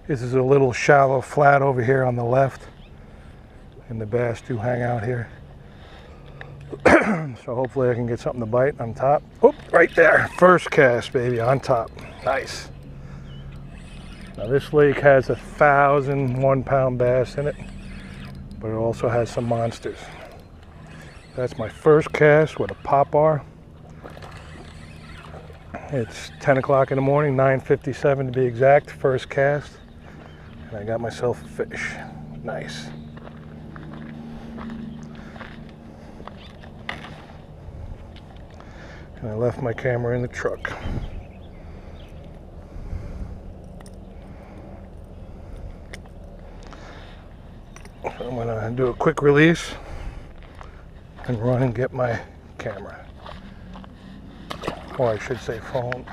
This is a little shallow flat over here on the left, and the bass do hang out here. So hopefully I can get something to bite on top. Oh, right there. First cast, baby, on top. Nice. Now this lake has 1,001 pound bass in it, but it also has some monsters. That's my first cast with a Pop-R. It's 10 o'clock in the morning, 9:57 to be exact, first cast. And I got myself a fish. Nice. And I left my camera in the truck. So I'm gonna do a quick release and run and get my camera. Or I should say phone.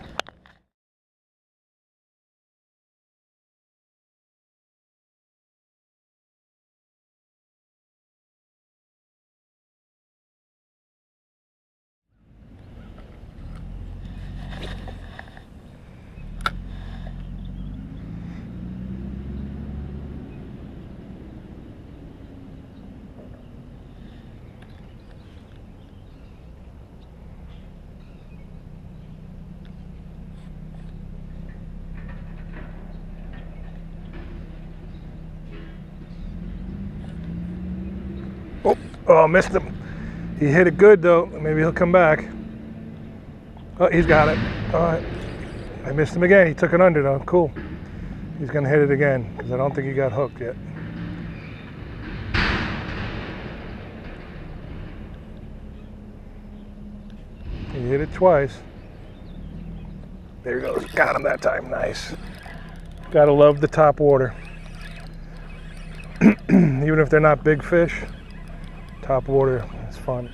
Oh, missed him. He hit it good though. Maybe he'll come back. Oh, he's got it. All right. I missed him again. He took it under though. Cool. He's gonna hit it again because I don't think he got hooked yet. He hit it twice. There he goes. Got him that time. Nice. Gotta love the top water. Even if they're not big fish, top water is fun.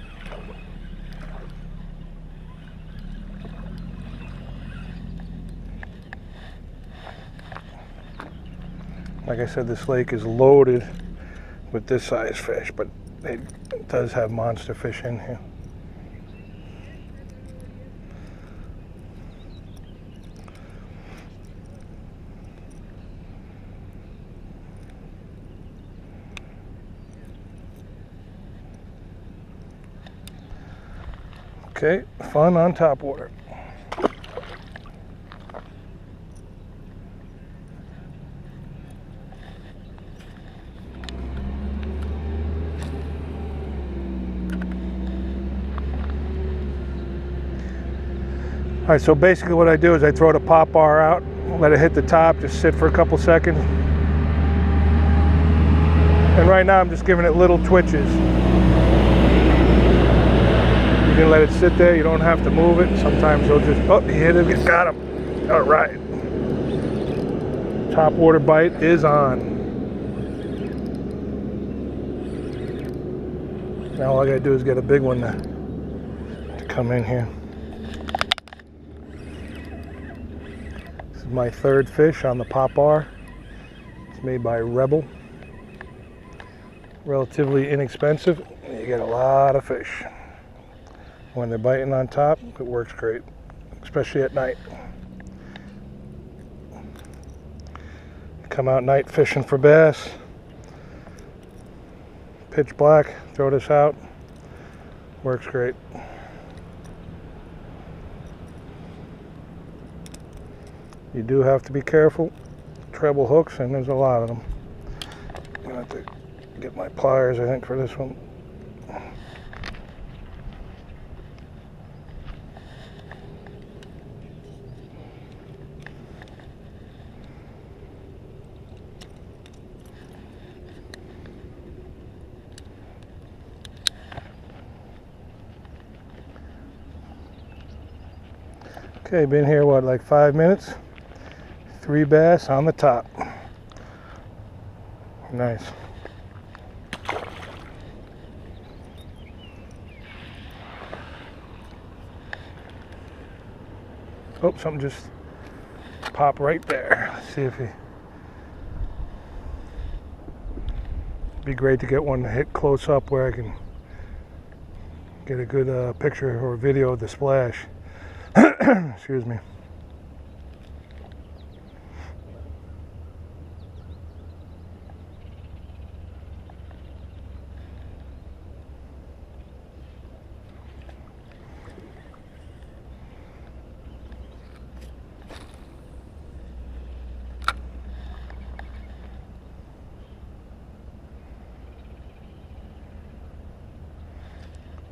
Like I said, this lake is loaded with this size fish, but it does have monster fish in here. Okay, fun on top water. All right, so basically what I do is I throw the Pop-R out, let it hit the top, just sit for a couple seconds. And right now I'm just giving it little twitches. You can let it sit there, you don't have to move it. Sometimes they'll just, oh, he hit it, got him. All right. Top water bite is on. Now all I gotta do is get a big one to come in here. This is my third fish on the Pop-R. It's made by Rebel. Relatively inexpensive. You get a lot of fish. When they're biting on top, it works great, especially at night. Come out night fishing for bass. Pitch black, throw this out. Works great. You do have to be careful. Treble hooks, and there's a lot of them. I'm gonna have to get my pliers, I think, for this one. Okay, been here, what, like 5 minutes? 3 bass on the top. Nice. Oh, something just popped right there. Let's see if he... It'd be great to get one to hit close up where I can get a good picture or video of the splash. Excuse me.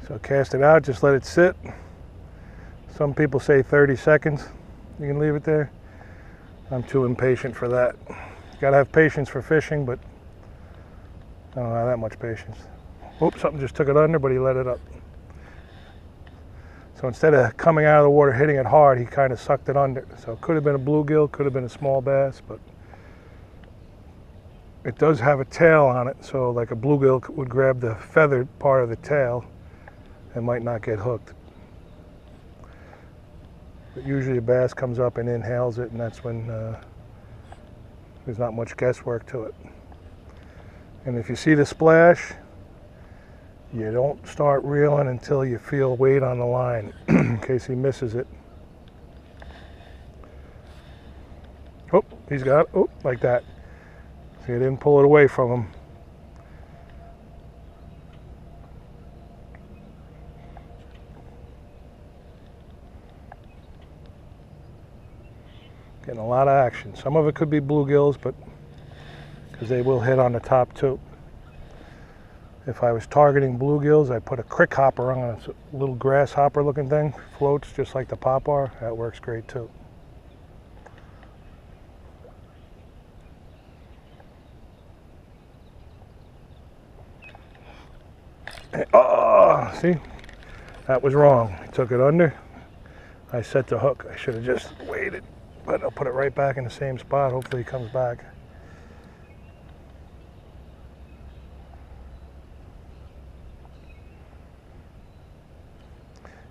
So cast it out, just let it sit. Some people say 30 seconds. You can leave it there. I'm too impatient for that. You gotta have patience for fishing, but I don't have that much patience. Oops, something just took it under, but he let it up. So instead of coming out of the water, hitting it hard, he kind of sucked it under. So it could have been a bluegill, could have been a small bass, but it does have a tail on it. So like a bluegill would grab the feathered part of the tail and might not get hooked. But usually a bass comes up and inhales it, and that's when there's not much guesswork to it. And if you see the splash, you don't start reeling until you feel weight on the line, in case he misses it. Oh, he's got it. Oh, like that. See, I didn't pull it away from him. Getting a lot of action. Some of it could be bluegills, but because they will hit on the top too. If I was targeting bluegills, I put a crick hopper on it. It's a little grasshopper looking thing. Floats just like the popper. That works great too. Oh, see? That was wrong. I took it under. I set the hook. I should have just waited. But I'll put it right back in the same spot. Hopefully he comes back.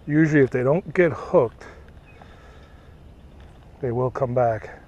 Usually if they don't get hooked, they will come back.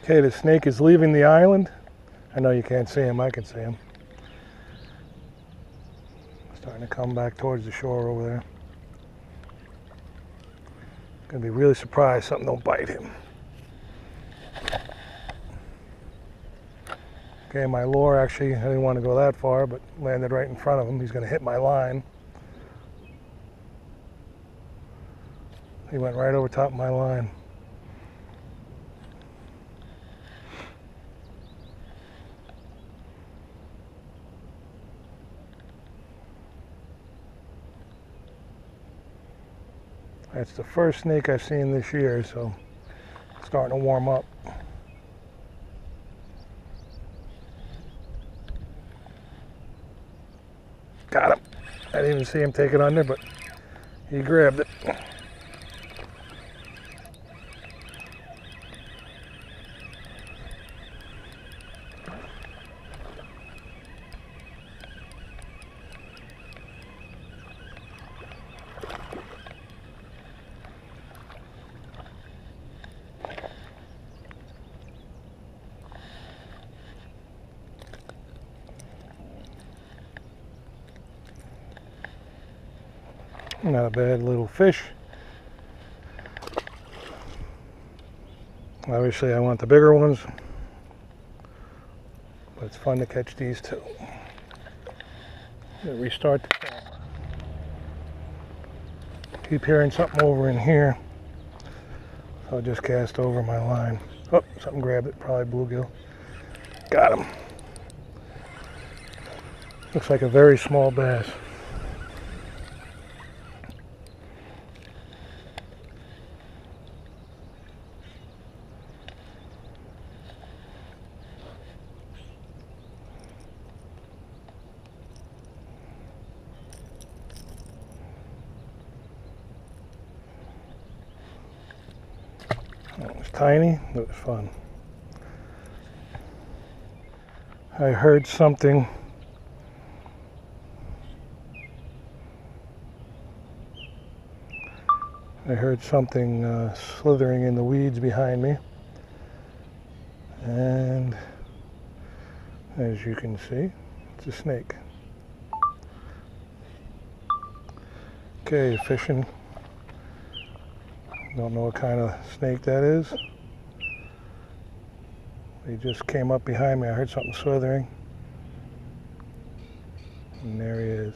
Okay, the snake is leaving the island. I know you can't see him, I can see him. Starting to come back towards the shore over there. Gonna be really surprised something don't bite him. Okay, my lure actually, I didn't want to go that far, but landed right in front of him. He's gonna hit my line. He went right over top of my line. That's the first snake I've seen this year, so it's starting to warm up. Got him. I didn't even see him take it under, but he grabbed it. Not a bad little fish. Obviously I want the bigger ones, but it's fun to catch these too. Restart the camera. Keep hearing something over in here, so I'll just cast over my line. Oh, something grabbed it, probably bluegill. Got him. Looks like a very small bass. It was tiny, but it was fun. I heard something. Slithering in the weeds behind me. And as you can see, it's a snake. Okay, fishing. Don't know what kind of snake that is. He just came up behind me. I heard something slithering. And there he is.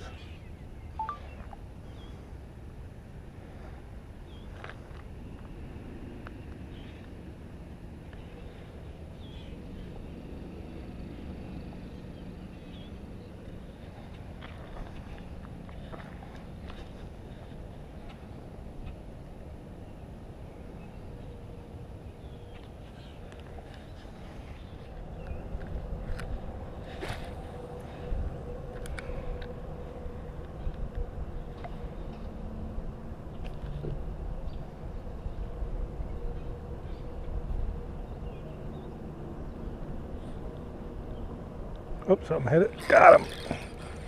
Oops, something hit it. Got him.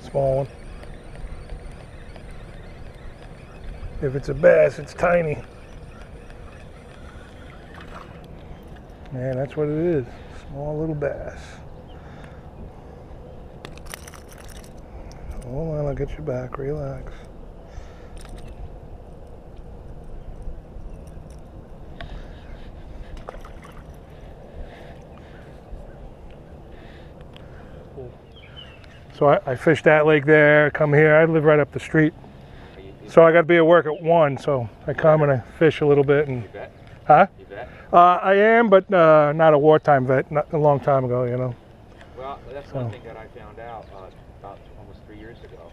Small one. If it's a bass, it's tiny. Man, that's what it is. Small little bass. Hold on, I'll get you back. Relax. So I fished that lake there, come here. I live right up the street. So I got to be at work at 1, so I come and I fish a little bit. And, you vet? huh? You vet? I am, but not a wartime vet, not a long time ago, you know. Well, that's one thing that I found out about almost 3 years ago.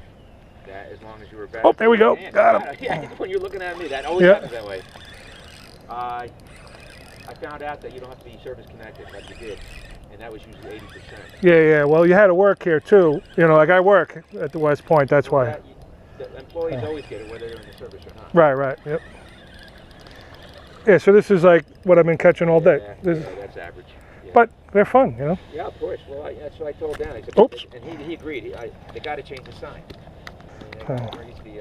That as long as you were vet. Oh, there we go. Got him. Yeah, when you're looking at me, that always happens that way. I found out that you don't have to be service connected like you did. And that was usually 80%. Yeah. Well, you had to work here too. You know, like I work at the West Point. That's why. The employees always get it, whether they're in the service or not. Right. Yep. Yeah. So this is like what I've been catching all day. Yeah, that's average. Yeah. But they're fun, you know. Yeah, of course. Well, that's what I told Dan. I said, oops. And he agreed. They got to change the sign. I mean, they got to raise the